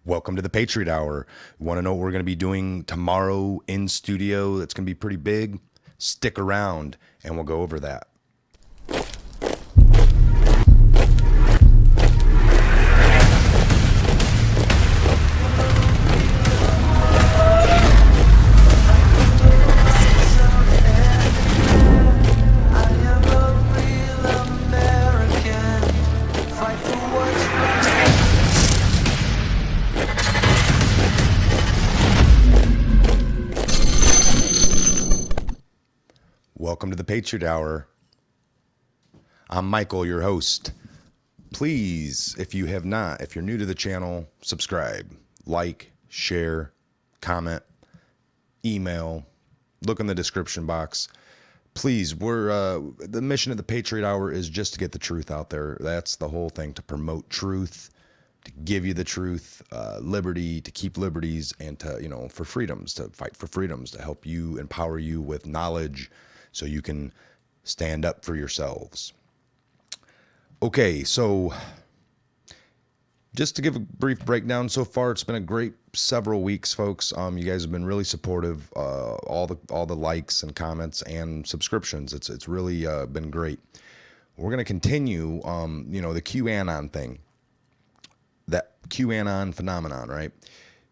Welcome to the Patriot Hour. Want to know what we're going to be doing tomorrow in studio? That's going to be pretty big. Stick around and we'll go over that. Welcome to the Patriot Hour. I'm Michael, your host. Please, if you have not, if you're new to the channel, subscribe, like, share, comment, email, look in the description box. Please, the mission of the Patriot Hour is just to get the truth out there. That's the whole thing, to promote truth, to give you the truth, liberty, to keep liberties, and to, for freedoms, to fight for freedoms, to help you, empower you with knowledge so you can stand up for yourselves. Okay, so just to give a brief breakdown so far, it's been a great several weeks, folks. You guys have been really supportive. All the likes and comments and subscriptions. It's really been great. We're gonna continue. The QAnon thing, that QAnon phenomenon, right?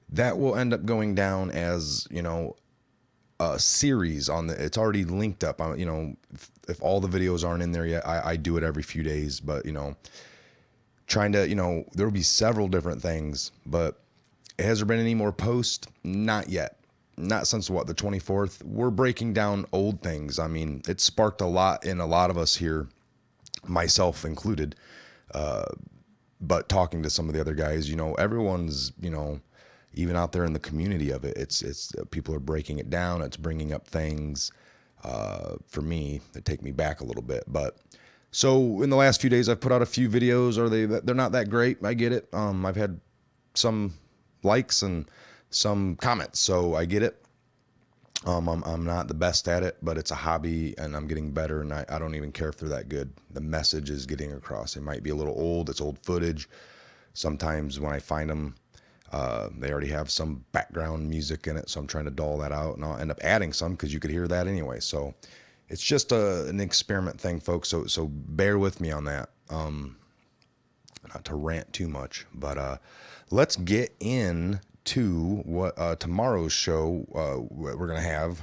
That will end up going down as a series on the. It's already linked up. If all the videos aren't in there yet, I do it every few days, but trying to, there will be several different things, but has there been any more posts? Not yet. Not since the 24th. We're breaking down old things. I mean, it sparked a lot in a lot of us here, myself included. But talking to some of the other guys, everyone's, even out there in the community of it, it's people are breaking it down. It's bringing up things, for me that take me back a little bit, but so in the last few days, I've put out a few videos. They're not that great. I get it. I've had some likes and some comments, so I get it. I'm not the best at it, but it's a hobby and I'm getting better, and I don't even care if they're that good. The message is getting across. It might be a little old. It's old footage. Sometimes when I find them, they already have some background music in it, so I'm trying to dull that out, and I'll end up adding some because you could hear that anyway. So it's just an experiment thing, folks. So bear with me on that. Not to rant too much, but let's get into what tomorrow's show what we're gonna have.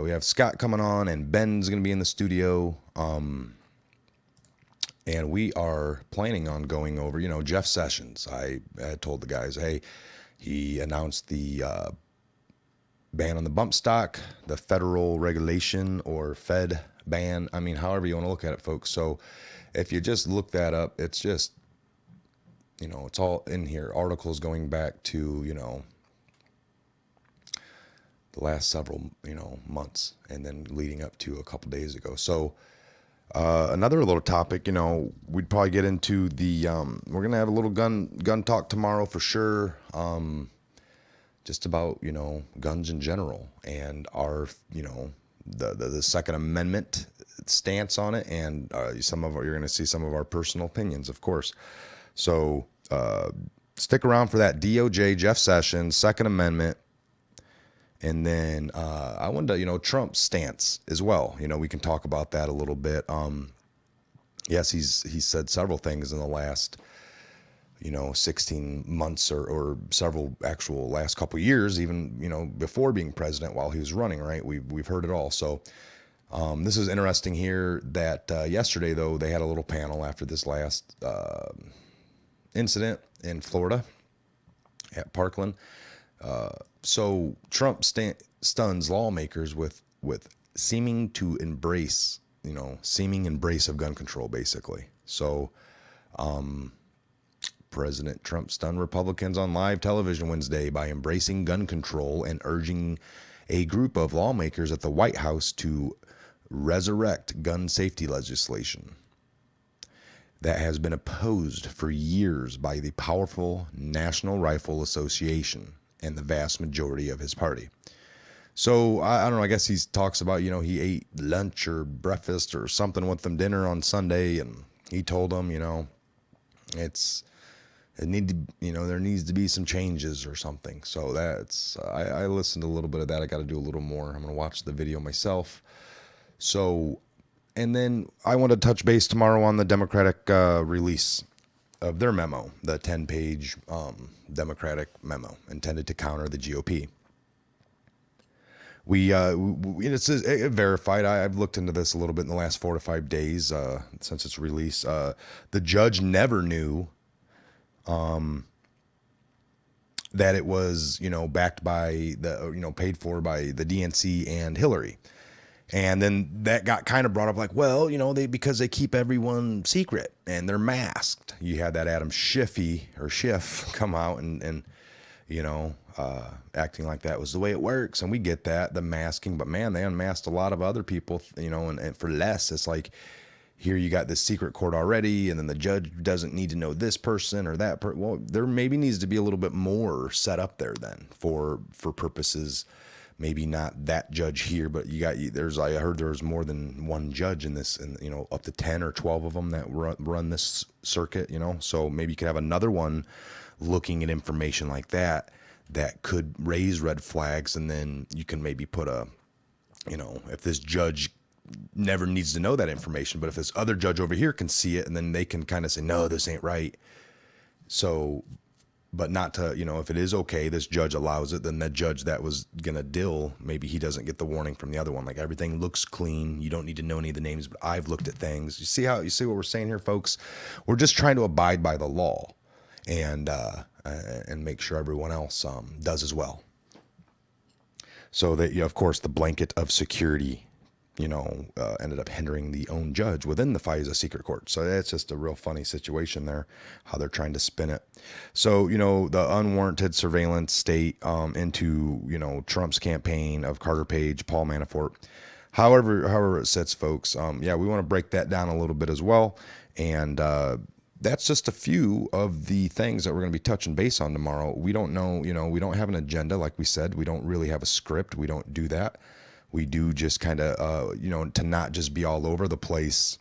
We have Scott coming on, and Ben's gonna be in the studio. And we are planning on going over, Jeff Sessions. I had told the guys, hey, he announced the ban on the bump stock, the federal regulation or Fed ban. I mean, however you want to look at it, folks. So if you just look that up, it's just, it's all in here. Articles going back to, the last several, months, and then leading up to a couple days ago. So another little topic, we'd probably get into the, we're going to have a little gun talk tomorrow for sure. Just about, guns in general and our, the Second Amendment stance on it. And you're going to see some of our personal opinions, of course. So stick around for that. DOJ, Jeff Sessions, Second Amendment. And then I wanted to, Trump's stance as well. We can talk about that a little bit. Yes, he's said several things in the last 16 months or several actual last couple of years, even, before being president while he was running, right? We've heard it all. So this is interesting here that yesterday, though, they had a little panel after this last incident in Florida at Parkland. So Trump stuns lawmakers with seeming embrace of gun control, basically. So, President Trump stunned Republicans on live television Wednesday by embracing gun control and urging a group of lawmakers at the White House to resurrect gun safety legislation that has been opposed for years by the powerful National Rifle Association and the vast majority of his party. So I don't know, I guess he talks about, he ate lunch or breakfast or something with them, dinner on Sunday, and he told them, it's it need to, there needs to be some changes or something. So that's, I listened to a little bit of that. I got to do a little more. I'm going to watch the video myself. So, and then I want to touch base tomorrow on the Democratic release of their memo, the 10-page Democratic memo intended to counter the GOP. It's verified. I've looked into this a little bit in the last 4 to 5 days since its release. The judge never knew that it was, backed by the, paid for by the DNC and Hillary. And then that got kind of brought up like, well, because they keep everyone secret and they're masked. You had that Adam Schiff come out and acting like that was the way it works. And we get that, the masking, but man, they unmasked a lot of other people, and for less. It's like, here you got this secret court already, and then the judge doesn't need to know this person or that person. Well, there maybe needs to be a little bit more set up there then for purposes. Maybe not that judge here, but I heard there was more than one judge in this, and up to 10 or 12 of them that run this circuit, so maybe you could have another one looking at information like that could raise red flags. And then you can maybe put if this judge never needs to know that information, but if this other judge over here can see it, and then they can kind of say, no, this ain't right. So, but not to, if it is okay, this judge allows it, then that judge that was going to dill, maybe he doesn't get the warning from the other one. Like, everything looks clean. You don't need to know any of the names, but I've looked at things. You see what we're saying here, folks? We're just trying to abide by the law and make sure everyone else does as well. So that, of course, the blanket of security, ended up hindering the own judge within the FISA secret court. So that's just a real funny situation there, how they're trying to spin it. So, the unwarranted surveillance state into, Trump's campaign of Carter Page, Paul Manafort. However it sits, folks. We want to break that down a little bit as well. And that's just a few of the things that we're going to be touching base on tomorrow. We don't know, we don't have an agenda. Like we said, we don't really have a script. We don't do that. We do just kind of, to not just be all over the place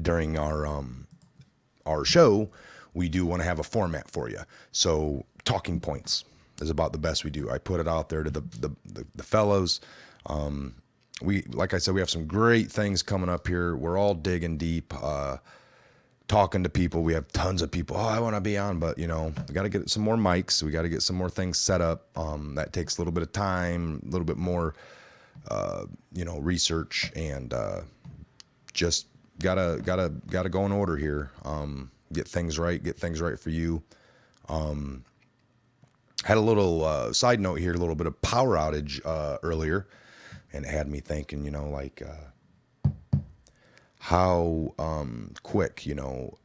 during our show. We do want to have a format for you. So talking points is about the best we do. I put it out there to the fellows. Like I said, we have some great things coming up here. We're all digging deep, talking to people. We have tons of people. Oh, I want to be on, but we got to get some more mics. We got to get some more things set up. That takes a little bit of time, a little bit more, research, and just gotta go in order here. Get things right for you. Had a little side note here, a little bit of power outage earlier, and it had me thinking, how quick,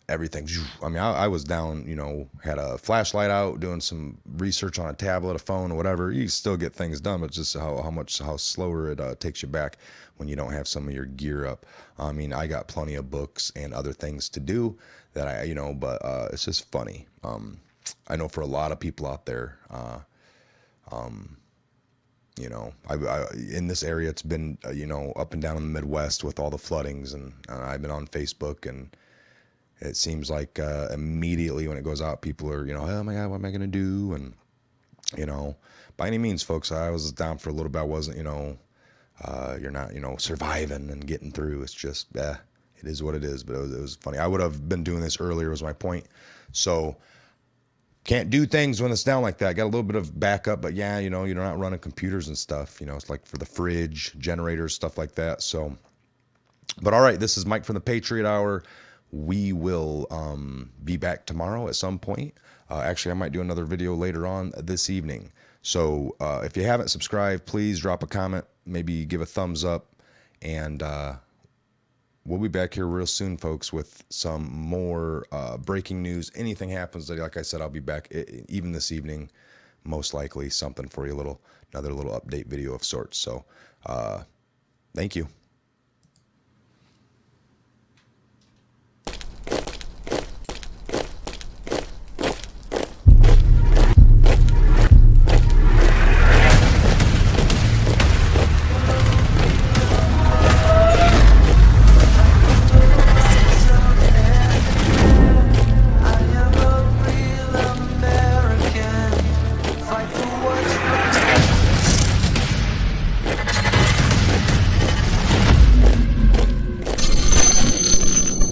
everything's, I was down, had a flashlight out, doing some research on a tablet, a phone, or whatever. You still get things done, but just how slower it takes you back when you don't have some of your gear up. I got plenty of books and other things to do that but it's just funny. I know for a lot of people out there, in this area, it's been, up and down in the Midwest with all the floodings, and I've been on Facebook, and it seems like immediately when it goes out, people are, oh my God, what am I going to do? And, by any means, folks, I was down for a little bit. I wasn't, you're not, surviving and getting through. It's just, it is what it is. But it was funny. I would have been doing this earlier was my point. So can't do things when it's down like that. Got a little bit of backup, but yeah, you're not running computers and stuff. It's like for the fridge, generators, stuff like that. So, but all right, this is Mike from the Patriot Hour. We will be back tomorrow at some point. Actually, I might do another video later on this evening. So if you haven't subscribed, please drop a comment, maybe give a thumbs up, and we'll be back here real soon, folks, with some more breaking news. Anything happens, like I said, I'll be back even this evening, most likely something for you, another little update video of sorts. So thank you.